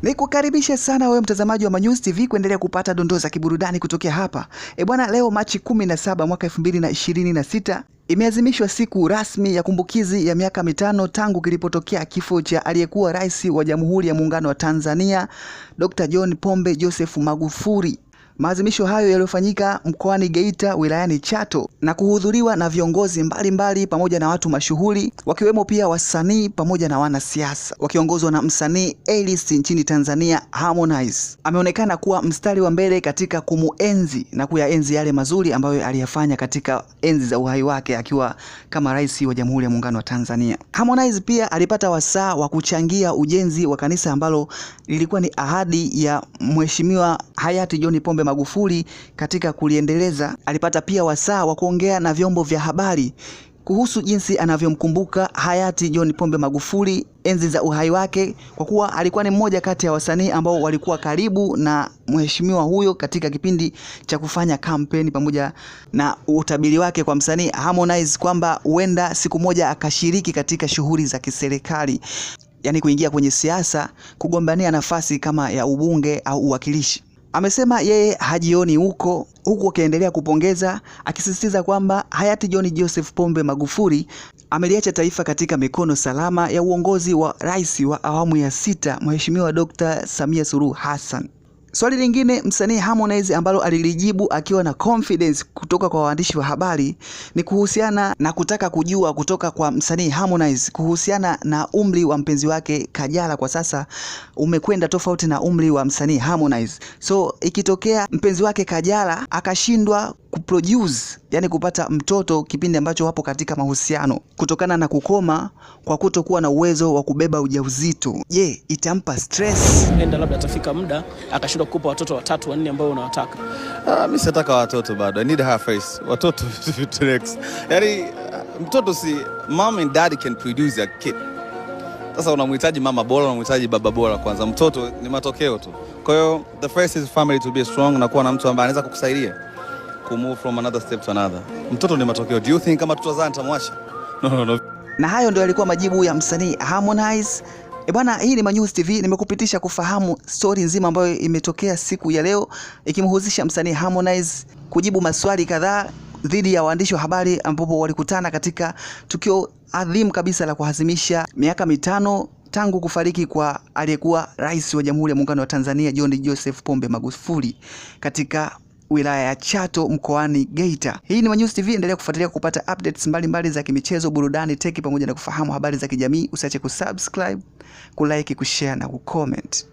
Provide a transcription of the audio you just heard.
Nikukaribisha sana wewe mtazamaji wa Manyuzi TV kuendelea kupata dondoo za kiburudani kutokea hapa. Bwana, leo Machi 17 mwaka 2026 imeadhimishwa siku rasmi ya kumbukizi ya miaka 5 tangu kilipotokea kifo cha aliyekuwa rais wa Jamhuri ya Muungano wa Tanzania Dr. John Pombe Joseph Magufuli. Maadhimisho hayo yaliyofanyika mkoani Geita wilayani Chato na kuhudhuriwa na viongozi mbalimbali pamoja na watu mashuhuri wakiwemo pia wasanii pamoja na wanasiasa wakiongozwa na msanii A-list nchini Tanzania Harmonize. Ameonekana kuwa mstari wa mbele katika kumuenzi na kuyaenzi yale mazuri ambayo aliyafanya katika enzi za uhai wake akiwa kama rais wa Jamhuri ya Muungano wa Tanzania. Harmonize pia alipata wasaa wa kuchangia ujenzi wa kanisa ambalo lilikuwa ni ahadi ya Mheshimiwa hayati John Pombe Magufuli katika kuliendeleza. Alipata pia wasaa wa kuongea na vyombo vya habari kuhusu jinsi anavyomkumbuka hayati John Pombe Magufuli enzi za uhai wake, kwa kuwa alikuwa ni mmoja kati ya wasanii ambao walikuwa karibu na mheshimiwa huyo katika kipindi cha kufanya kampeni, pamoja na utabiri wake kwa msanii Harmonize kwamba huenda siku moja akashiriki katika shughuli za kiserikali, yani kuingia kwenye siasa, kugombania nafasi kama ya ubunge au uwakilishi. Amesema yeye hajioni huko, huku akiendelea kupongeza, akisisitiza kwamba hayati John Joseph Pombe Magufuli ameliacha taifa katika mikono salama ya uongozi wa rais wa awamu ya 6 Mheshimiwa Dr. Samia Suluhu Hassan. Swali lingine msanii Harmonize ambalo alilijibu akiwa na confidence kutoka kwa waandishi wa habari ni kuhusiana na kutaka kujua kutoka kwa msanii Harmonize kuhusiana na umri wa mpenzi wake Kajala. Kwa sasa umekwenda tofauti na umri wa msanii Harmonize. So ikitokea mpenzi wake Kajala akashindwa kuproduce, yani kupata mtoto kipindi ambacho wapo katika mahusiano kutokana na kukoma kwa kutokuwa na uwezo wa kubeba ujauzito, je, itampa stress? Enda labda atafika muda akashindwa kukupa watoto 3 4 ambao unawataka. Mimi sitaka watoto bado. I need her face. Watoto to next. Yani mtoto si mom and dad can produce a kid. Sasa unamhitaji mama bora, unamhitaji baba bora kwanza. Mtoto ni matokeo tu. Kwa hiyo the first is family to be strong na kuwa na mtu ambaye anaweza kukusaidia move from another step to another. Mtoto ni matokeo. Do you think kama tutazaa nitamwacha? No. Na hayo ndio yalikuwa majibu ya msanii Harmonize. Bwana, hii ni Manyuzi TV, nimekupitisha kufahamu story nzima ambayo imetokea siku ya leo ikimhusisha msanii Harmonize kujibu maswali kadhaa dhidi ya waandishi wa habari ambapo walikutana katika tukio adhimu kabisa la kuadhimisha miaka 5 tangu kufariki kwa aliyekuwa rais wa Jamhuri ya Muungano wa Tanzania John Joseph Pombe Magufuli katika wilaya ya Chato mkoani Geita. Hii ni Manyuzi TV, endelea kufuatilia kupata updates mbalimbali za kimichezo, burudani, teki pamoja na kufahamu habari za kijamii. Usiache kusubscribe, kulike, kushare na kucomment.